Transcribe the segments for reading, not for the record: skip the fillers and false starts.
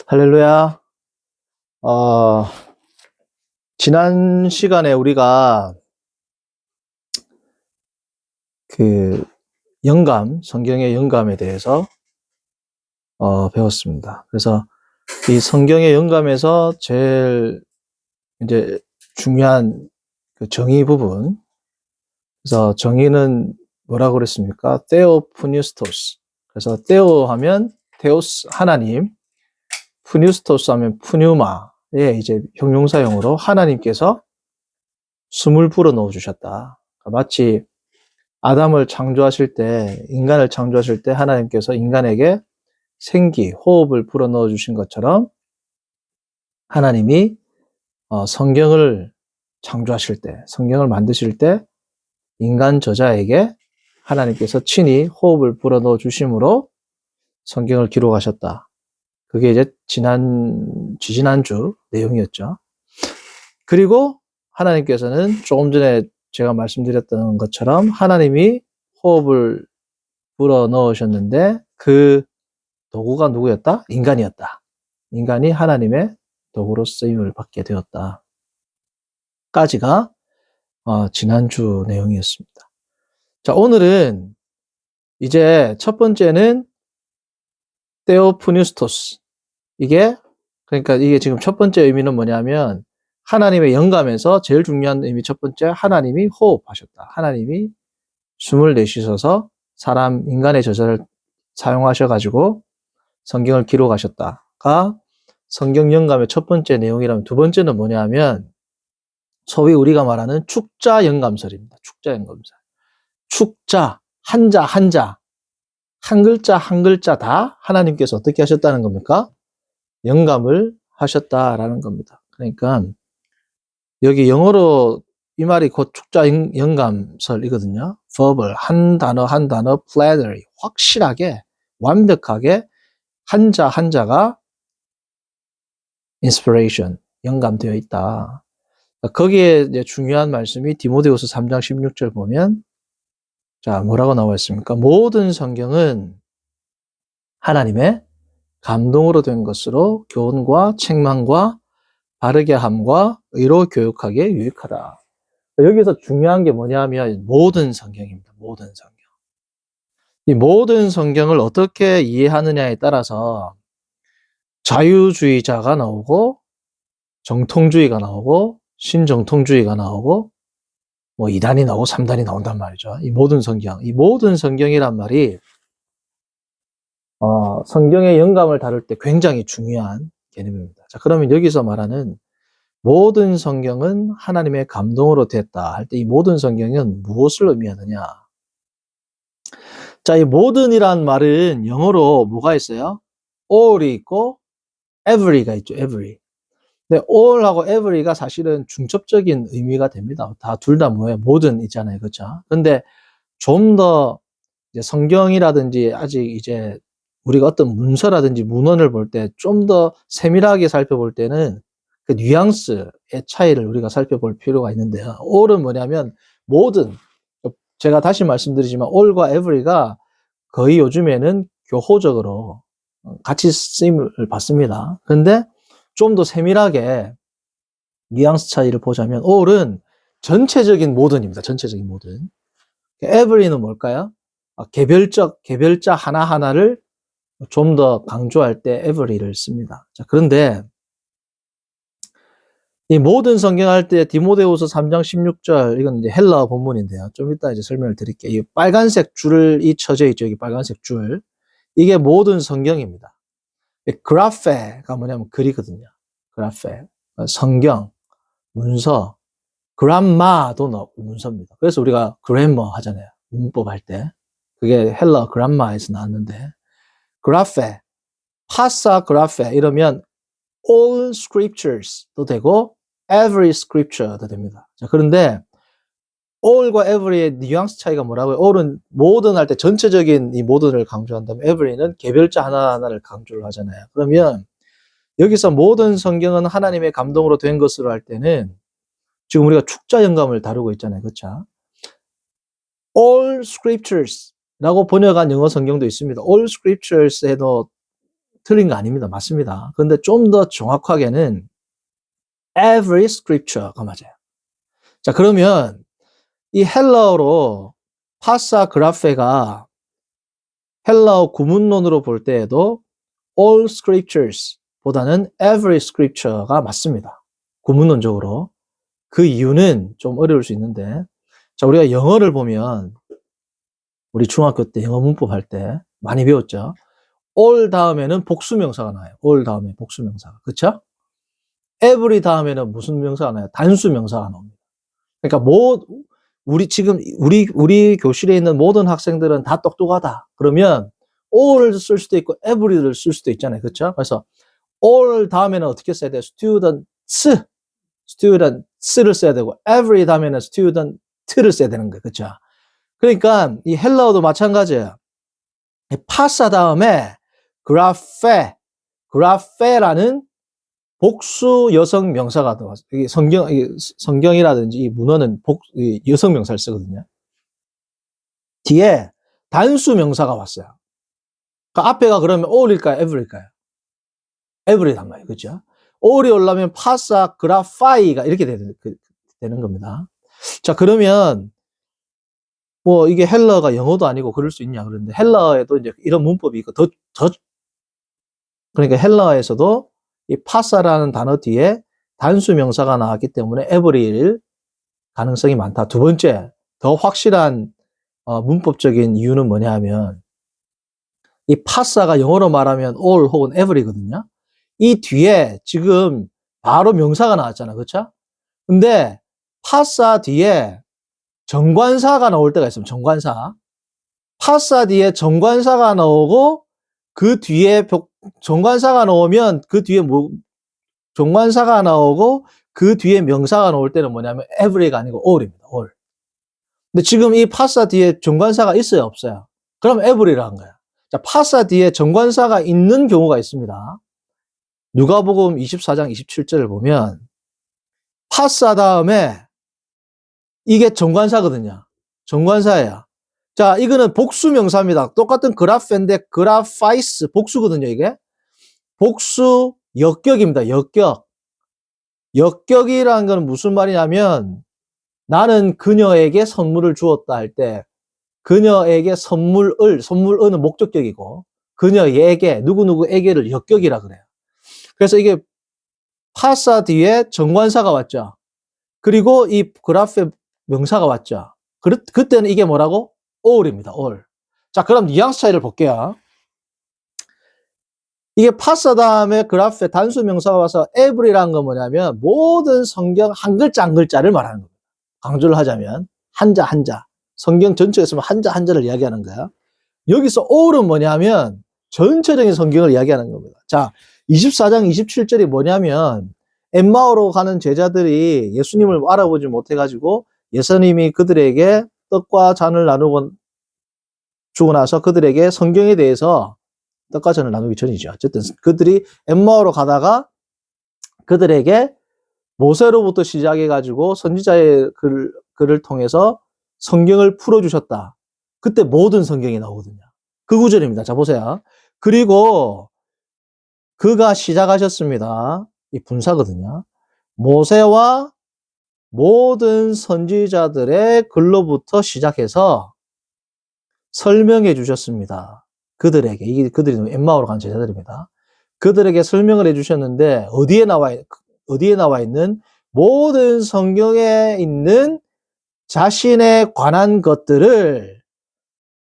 할렐루야. 어, 지난 시간에 우리가 그 성경의 영감에 대해서 배웠습니다. 그래서 이 성경의 영감에서 제일 이제 중요한 그 정의 부분. 그래서 정의는 뭐라고 그랬습니까? 테오푸니스토스. 그래서 테오 하면 테오스 하나님, 푸니스토스 하면 푸뉴마의 이제 형용사용으로 하나님께서 숨을 불어 넣어 주셨다. 마치 아담을 창조하실 때, 인간을 창조하실 때 하나님께서 인간에게 생기, 호흡을 불어 넣어 주신 것처럼 하나님이 성경을 창조하실 때, 성경을 만드실 때 인간 저자에게 하나님께서 친히 호흡을 불어 넣어 주심으로 성경을 기록하셨다. 그게 이제 지지난주 내용이었죠. 그리고 하나님께서는 조금 전에 제가 말씀드렸던 것처럼 하나님이 호흡을 불어 넣으셨는데 그 도구가 누구였다? 인간이었다. 인간이 하나님의 도구로 쓰임을 받게 되었다. 까지가 지난주 내용이었습니다. 자, 오늘은 이제 첫 번째는 테오푸니스토스. 그러니까 이게 지금 첫 번째 의미는 뭐냐면 하나님의 영감에서 제일 중요한 의미 첫 번째, 하나님이 호흡하셨다. 하나님이 숨을 내쉬셔서 인간의 저자를 사용하셔가지고 성경을 기록하셨다가 성경 영감의 첫 번째 내용이라면 두 번째는 뭐냐면 소위 우리가 말하는 축자 영감설입니다. 축자 영감설. 축자, 한자, 한 글자, 한 글자 다 하나님께서 어떻게 하셨다는 겁니까? 영감을 하셨다라는 겁니다. 그러니까 여기 영어로 이 말이 곧 축자 영감설이거든요. verbal, 한 단어, platery, 확실하게, 완벽하게 한자 한자가 inspiration, 영감되어 있다. 거기에 이제 중요한 말씀이 디모데후서 3장 16절 보면 자, 뭐라고 나와 있습니까? 모든 성경은 하나님의 감동으로 된 것으로 교훈과 책망과 바르게 함과 의로 교육하기에 유익하다. 여기서 중요한 게 뭐냐면 모든 성경입니다. 모든 성경. 이 모든 성경을 어떻게 이해하느냐에 따라서 자유주의자가 나오고 정통주의가 나오고 신정통주의가 나오고 뭐 2단이 나오고 3단이 나온단 말이죠. 이 모든 성경이란 말이 성경의 영감을 다룰 때 굉장히 중요한 개념입니다. 자, 그러면 여기서 말하는 모든 성경은 하나님의 감동으로 됐다 할 때 이 모든 성경은 무엇을 의미하느냐? 자, 이 모든이란 말은 영어로 뭐가 있어요? all이 있고 every가 있죠. every. 근데 all하고 every가 사실은 중첩적인 의미가 됩니다. 둘 다 뭐예요? 모든 있잖아요. 그렇죠? 근데 좀 더 성경이라든지 아직 이제 우리가 어떤 문서라든지 문헌을 볼 때 좀 더 세밀하게 살펴볼 때는 그 뉘앙스의 차이를 우리가 살펴볼 필요가 있는데요. all은 뭐냐면 모든, 제가 다시 말씀드리지만 all과 every가 거의 요즘에는 교호적으로 같이 쓰임을 받습니다. 근데 좀 더 세밀하게 뉘앙스 차이를 보자면 all은 전체적인 모든입니다. 전체적인 모든. every는 뭘까요? 개별자 하나하나를 좀 더 강조할 때 every를 씁니다. 자, 그런데 이 모든 성경 할 때 디모데후서 3장 16절, 이건 이제 헬라어 본문인데요. 좀 이따 이제 설명을 드릴게요. 이 빨간색 줄이 쳐져 있죠. 여기 빨간색 줄. 이게 모든 성경입니다. 그라페가 뭐냐면 글이거든요. 그라페. 성경, 문서, 그람마도 문서입니다. 그래서 우리가 그래머 하잖아요. 문법 할 때. 그게 헬라 그람마에서 나왔는데, 그라페, 파사 그라페 이러면 all scriptures도 되고 every scripture도 됩니다. 자, 그런데 all과 every의 뉘앙스 차이가 뭐라고요? all은 모든 할 때 전체적인 이 모든을 강조한다면 every는 개별자 하나하나를 강조를 하잖아요. 그러면 여기서 모든 성경은 하나님의 감동으로 된 것으로 할 때는 지금 우리가 축자 영감을 다루고 있잖아요. 그렇죠? all scriptures라고 번역한 영어 성경도 있습니다. all scriptures 해도 틀린 거 아닙니다. 맞습니다. 그런데 좀 더 정확하게는 every scripture가 맞아요. 자, 그러면 이 헬라어로 파사 그라페가 헬라어 구문론으로 볼 때에도 all scriptures 보다는 every scripture가 맞습니다. 구문론적으로. 그 이유는 좀 어려울 수 있는데, 자, 우리가 영어를 보면 우리 중학교 때 영어 문법 할 때 많이 배웠죠. all 다음에는 복수명사가 나와요. all 다음에 복수명사가. 그쵸? every 다음에는 무슨 명사가 나와요? 단수명사가 나옵니다. 그러니까 우리 교실에 있는 모든 학생들은 다 똑똑하다. 그러면 all을 쓸 수도 있고 every를 쓸 수도 있잖아요. 그쵸? 그래서 all 다음에는 어떻게 써야 돼요? students를 써야 되고 every 다음에는 student를 써야 되는 거예요. 그쵸? 그러니까 이 헬라어도 마찬가지예요. 파사 다음에 그라페라는 복수 여성 명사가 들어왔어요. 이게 성경이라든지 이 문어는 여성 명사를 쓰거든요. 뒤에 단수 명사가 왔어요. 그 앞에가 그러면 all일까요? ever일까요? ever이단 말이에요. 그죠? all이 올라면 파사 그라파이가 이렇게 되는 겁니다. 자, 그러면 뭐 이게 헬라어가 영어도 아니고 그럴 수 있냐 그런데 헬라어에도 이제 이런 문법이 있고 그러니까 헬라어에서도 이 파사라는 단어 뒤에 단수 명사가 나왔기 때문에 every일 가능성이 많다. 두 번째, 더 확실한 문법적인 이유는 뭐냐 하면 이 파사가 영어로 말하면 all 혹은 every거든요. 이 뒤에 지금 바로 명사가 나왔잖아. 그렇죠? 근데 파사 뒤에 정관사가 나올 때가 있으면 정관사. 파사 뒤에 정관사가 나오고 그 뒤에 정관사가 나오면 그 뒤에 정관사가 나오고 그 뒤에 명사가 나올 때는 뭐냐면 every가 아니고 all입니다. all. 근데 지금 이 파사 뒤에 정관사가 있어요, 없어요? 그럼 every라는 거야. 자, 파사 뒤에 정관사가 있는 경우가 있습니다. 누가복음 24장 27절을 보면 파사 다음에 이게 정관사거든요. 정관사예요. 자, 이거는 복수명사입니다. 똑같은 그라페인데 그라파이스 복수거든요, 이게. 복수 역격입니다. 역격. 역격이라는 건 무슨 말이냐면 나는 그녀에게 선물을 주었다 할 때 그녀에게 선물은 목적격이고 그녀에게 누구누구에게를 역격이라 그래요. 그래서 이게 파사 뒤에 정관사가 왔죠. 그리고 이 그라페 명사가 왔죠. 그때는 이게 뭐라고? all입니다. all. 자, 그럼 뉘앙스 차이를 볼게요. 이게 파사 다음에 그라페 단수 명사가 와서 every라는 건 뭐냐면 모든 성경 한 글자 한 글자를 말하는 겁니다. 강조를 하자면 한자 한자. 성경 전체에 있으면 한자 한자를 이야기하는 거야. 여기서 all은 뭐냐면 전체적인 성경을 이야기하는 겁니다. 자, 24장 27절이 뭐냐면 엠마오로 가는 제자들이 예수님을 알아보지 못해가지고 예수님이 그들에게 떡과 잔을 나누고 주고 나서 그들에게 성경에 대해서 떡과 잔을 나누기 전이죠. 어쨌든 그들이 엠마오로 가다가 그들에게 모세로부터 시작해가지고 선지자의 글을 통해서 성경을 풀어주셨다. 그때 모든 성경이 나오거든요. 그 구절입니다. 자, 보세요. 그리고 그가 시작하셨습니다. 이 분사거든요. 모세와 모든 선지자들의 글로부터 시작해서 설명해 주셨습니다. 그들에게. 이게 그들이 엠마오로 간 제자들입니다. 그들에게 설명을 해 주셨는데 어디에 나와 있는 모든 성경에 있는 자신에 관한 것들을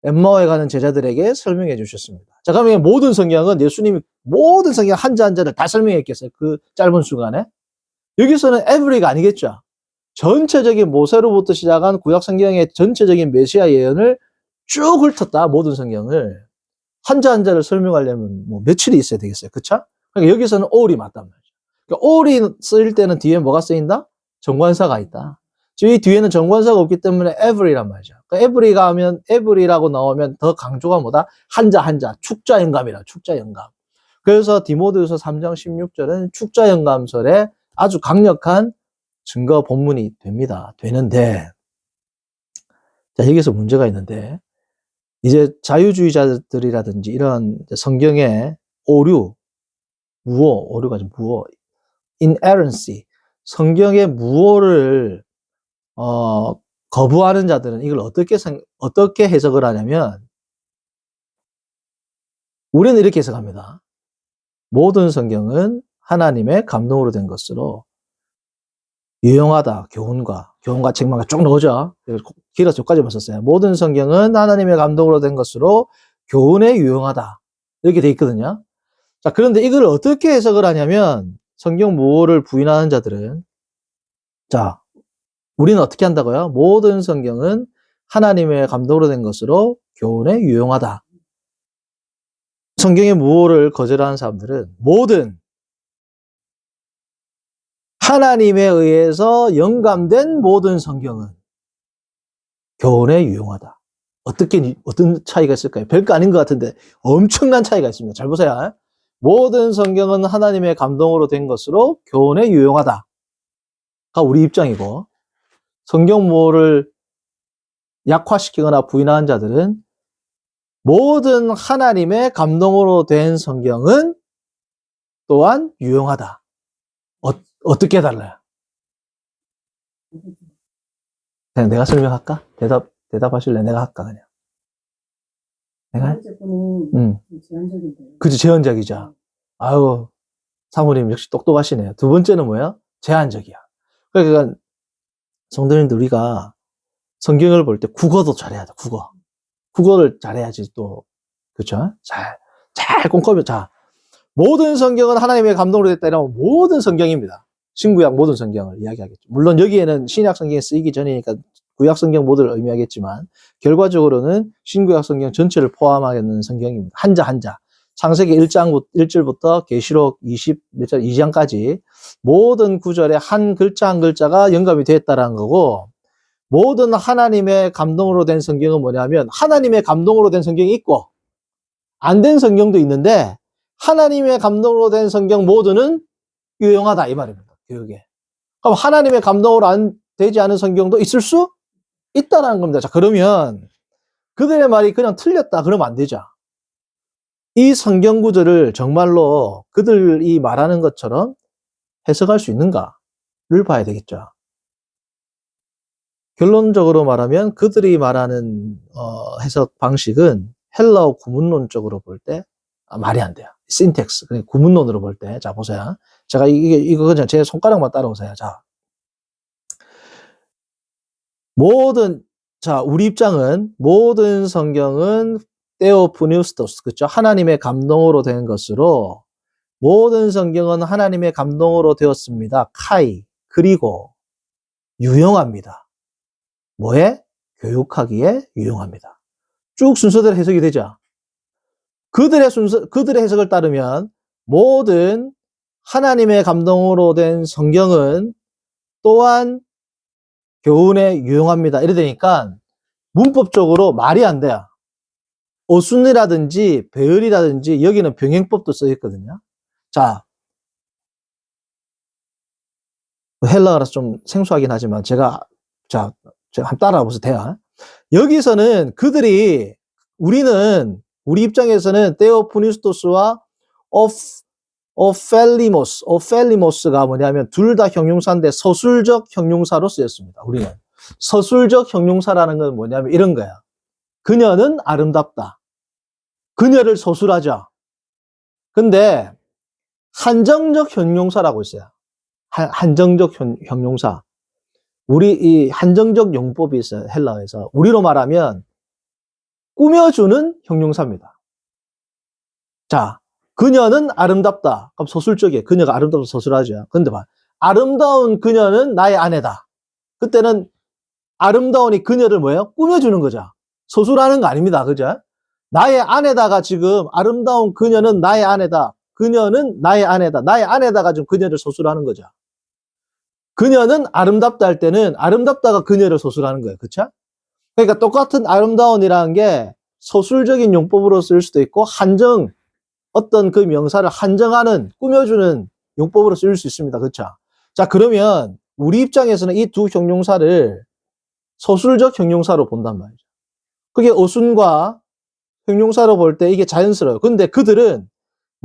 엠마오에 가는 제자들에게 설명해 주셨습니다. 자, 그러면 모든 성경은 예수님이 모든 성경 한자 한자를 다 설명했겠어요. 그 짧은 시간에. 여기서는 every가 아니겠죠. 전체적인 모세로부터 시작한 구약 성경의 전체적인 메시아 예언을 쭉 훑었다. 모든 성경을. 한자 한자를 설명하려면 뭐 며칠이 있어야 되겠어요. 그쵸? 그러니까 여기서는 all이 맞단 말이죠. 그러니까 all이 쓰일 때는 뒤에 뭐가 쓰인다? 정관사가 있다. 이 뒤에는 정관사가 없기 때문에 every란 말이죠. 그러니까 every가 하면 every라고 나오면 더 강조가 뭐다? 한자 한자. 축자영감이라. 축자영감. 그래서 디모데후서 3장 16절은 축자영감설에 아주 강력한 증거 본문이 되는데 자, 여기서 문제가 있는데 이제 자유주의자들이라든지 이런 성경에 오류, 무오, 오류가 좀 무오, inerrancy, 성경의 무오를 거부하는 자들은 이걸 어떻게 해석을 하냐면, 우리는 이렇게 해석합니다. 모든 성경은 하나님의 감동으로 된 것으로 유용하다. 교훈과 책망가 쭉 나오죠. 길어서 여기까지만 썼어요. 모든 성경은 하나님의 감동으로 된 것으로 교훈에 유용하다. 이렇게 돼 있거든요. 자, 그런데 이걸 어떻게 해석을 하냐면, 성경 모호를 부인하는 자들은, 자, 우리는 어떻게 한다고요? 모든 성경은 하나님의 감동으로 된 것으로 교훈에 유용하다. 성경의 모호를 거절하는 사람들은 모든 하나님에 의해서 영감된 모든 성경은 교훈에 유용하다. 어떤 차이가 있을까요? 별거 아닌 것 같은데 엄청난 차이가 있습니다. 잘 보세요. 모든 성경은 하나님의 감동으로 된 것으로 교훈에 유용하다. 가 우리 입장이고, 성경 모호를 약화시키거나 부인하는 자들은 모든 하나님의 감동으로 된 성경은 또한 유용하다. 어떻게 달라요? 그냥 내가 설명할까? 대답하실래? 내가 할까, 그냥? 내가? 제한적인데요. 그치, 제한적이죠. 아유, 사모님 역시 똑똑하시네요. 두 번째는 뭐예요? 제한적이야. 그러니까, 성도님들, 우리가 성경을 볼 때 국어도 잘해야 돼, 국어. 국어를 잘해야지 또, 그쵸? 잘 꼼꼼히, 자, 모든 성경은 하나님의 감동으로 됐다 이러면 모든 성경입니다. 신구약 모든 성경을 이야기하겠죠. 물론 여기에는 신약 성경이 쓰이기 전이니까 구약 성경 모두를 의미하겠지만, 결과적으로는 신구약 성경 전체를 포함하는 성경입니다. 한자 한자. 창세기 1절부터 계시록 2장까지 모든 구절에 한 글자 한 글자가 영감이 되었다라는 거고, 모든 하나님의 감동으로 된 성경은 뭐냐면, 하나님의 감동으로 된 성경이 있고 안 된 성경도 있는데, 하나님의 감동으로 된 성경 모두는 유용하다 이 말입니다. 교육에. 그럼 하나님의 감동으로 되지 않은 성경도 있을 수 있다는 겁니다. 자, 그러면 그들의 말이 그냥 틀렸다 그러면 안 되죠. 이 성경 구절을 정말로 그들이 말하는 것처럼 해석할 수 있는가를 봐야 되겠죠. 결론적으로 말하면 그들이 말하는 해석 방식은 헬라어 구문론적으로 볼 때 말이 안 돼요. 신텍스, 구문론으로 볼 때. 자, 보세요. 제가 이거 그냥 제 손가락만 따라오세요. 자, 우리 입장은 모든 성경은 테오프니우스토스, 그렇죠? 하나님의 감동으로 된 것으로 모든 성경은 하나님의 감동으로 되었습니다. 카이. 그리고 유용합니다. 뭐에? 교육하기에 유용합니다. 쭉 순서대로 해석이 되죠. 그들의 해석을 따르면 모든 하나님의 감동으로 된 성경은 또한 교훈에 유용합니다. 이래 되니까 문법적으로 말이 안 돼요. 어순이라든지 배열이라든지 여기는 병행법도 써 있거든요. 자, 헬라어라서 좀 생소하긴 하지만 제가 한번 따라와 보세요. 돼요. 여기서는 우리 입장에서는 테오프니스토스와 오펠리모스가 뭐냐면 둘 다 형용사인데 서술적 형용사로 쓰였습니다. 우리는 서술적 형용사라는 건 뭐냐면 이런 거야. 그녀는 아름답다. 그녀를 서술하죠. 근데 한정적 형용사라고 있어요. 한정적 형용사. 우리 이 한정적 용법이 있어요. 헬라어에서. 우리로 말하면 꾸며주는 형용사입니다. 자, 그녀는 아름답다. 그럼 서술적이에요. 그녀가 아름답다 서술하죠. 근데 봐. 아름다운 그녀는 나의 아내다. 그때는 아름다운이 그녀를 뭐예요? 꾸며주는 거죠. 서술하는 거 아닙니다. 그죠? 나의 아내다가 지금 아름다운 그녀는 나의 아내다. 그녀는 나의 아내다. 나의 아내다가 지금 그녀를 서술하는 거죠. 그녀는 아름답다 할 때는 아름답다가 그녀를 서술하는 거예요. 그쵸? 그러니까 똑같은 아름다운이라는 게 서술적인 용법으로 쓸 수도 있고 어떤 그 명사를 한정하는, 꾸며주는 용법으로 쓸 수 있습니다. 그쵸? 자, 그러면 우리 입장에서는 이 두 형용사를 서술적 형용사로 본단 말이죠. 그게 어순과 형용사로 볼 때 이게 자연스러워요. 근데 그들은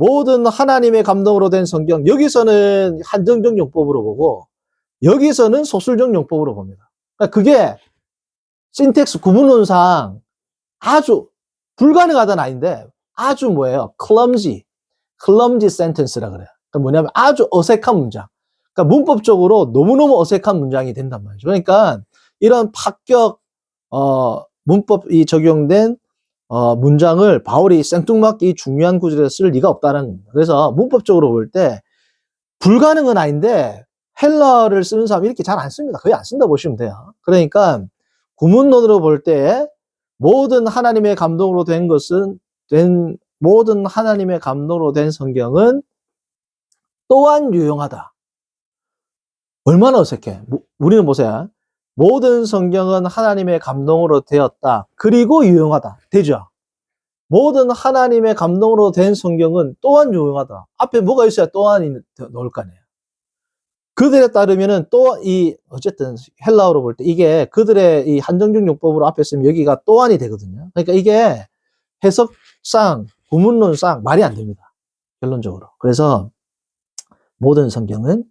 모든 하나님의 감동으로 된 성경, 여기서는 한정적 용법으로 보고 여기서는 소술적 용법으로 봅니다. 그러니까 그게 신텍스 구문론상 아주 불가능하다는 아닌데 아주 뭐예요? clumsy sentence라 그래요. 그러니까 뭐냐면 아주 어색한 문장. 그러니까 문법적으로 너무너무 어색한 문장이 된단 말이죠. 그러니까 이런 파격 문법이 적용된 문장을 바울이 생뚱맞게 이 중요한 구절에서 쓸 리가 없다는 겁니다. 그래서 문법적으로 볼 때 불가능은 아닌데 헬라어를 쓰는 사람이 이렇게 잘 안 씁니다. 거의 안 쓴다 보시면 돼요. 그러니까 구문론으로 볼 때 모든 하나님의 감동으로 된 것은 모든 하나님의 감동으로 된 성경은 또한 유용하다. 얼마나 어색해. 우리는 보세요. 모든 성경은 하나님의 감동으로 되었다. 그리고 유용하다. 되죠? 모든 하나님의 감동으로 된 성경은 또한 유용하다. 앞에 뭐가 있어야 또한이 넣을 거 아니에요. 그들에 따르면은 어쨌든 헬라어로 볼 때 이게 그들의 이 한정적 용법으로 앞에 쓰면 여기가 또한이 되거든요. 그러니까 이게 해석상, 구문론상 말이 안 됩니다. 결론적으로. 그래서 모든 성경은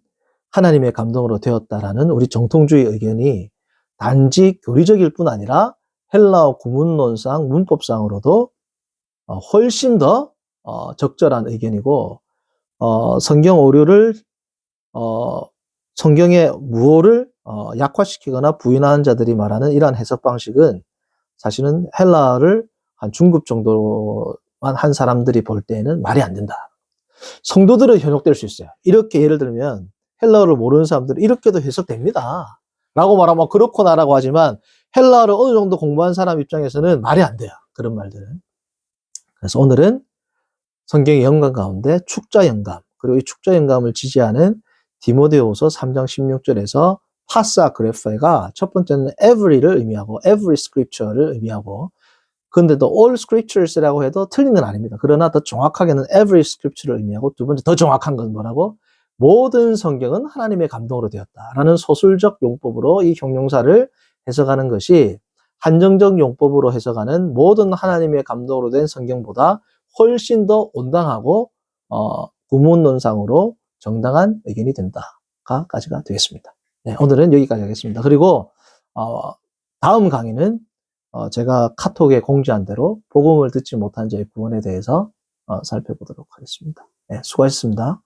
하나님의 감동으로 되었다라는 우리 정통주의 의견이 단지 교리적일 뿐 아니라 헬라어 구문론상, 문법상으로도 훨씬 더 적절한 의견이고 성경 오류를 성경의 무오를 약화시키거나 부인하는 자들이 말하는 이러한 해석 방식은 사실은 헬라어를 한 중급 정도만 한 사람들이 볼 때에는 말이 안 된다. 성도들은 현혹될 수 있어요. 이렇게 예를 들면 헬라어를 모르는 사람들은 이렇게도 해석됩니다. 라고 말하면 그렇구나라고 하지만 헬라어를 어느 정도 공부한 사람 입장에서는 말이 안 돼요. 그런 말들은. 그래서 오늘은 성경의 영감 가운데 축자 영감, 그리고 이 축자 영감을 지지하는 디모데후서 3장 16절에서 파사 그레페가 첫 번째는 every를 의미하고 every scripture를 의미하고 근데도 all scriptures라고 해도 틀린 건 아닙니다. 그러나 더 정확하게는 every scripture를 의미하고 두 번째 더 정확한 건 뭐라고? 모든 성경은 하나님의 감동으로 되었다라는 소술적 용법으로 이 형용사를 해석하는 것이 한정적 용법으로 해석하는 모든 하나님의 감동으로 된 성경보다 훨씬 더 온당하고 구문론상으로 정당한 의견이 된다까지가 되겠습니다. 네, 오늘은 여기까지 하겠습니다. 그리고 다음 강의는 제가 카톡에 공지한 대로 복음을 듣지 못한 자의 구원에 대해서 살펴보도록 하겠습니다. 네, 수고하셨습니다.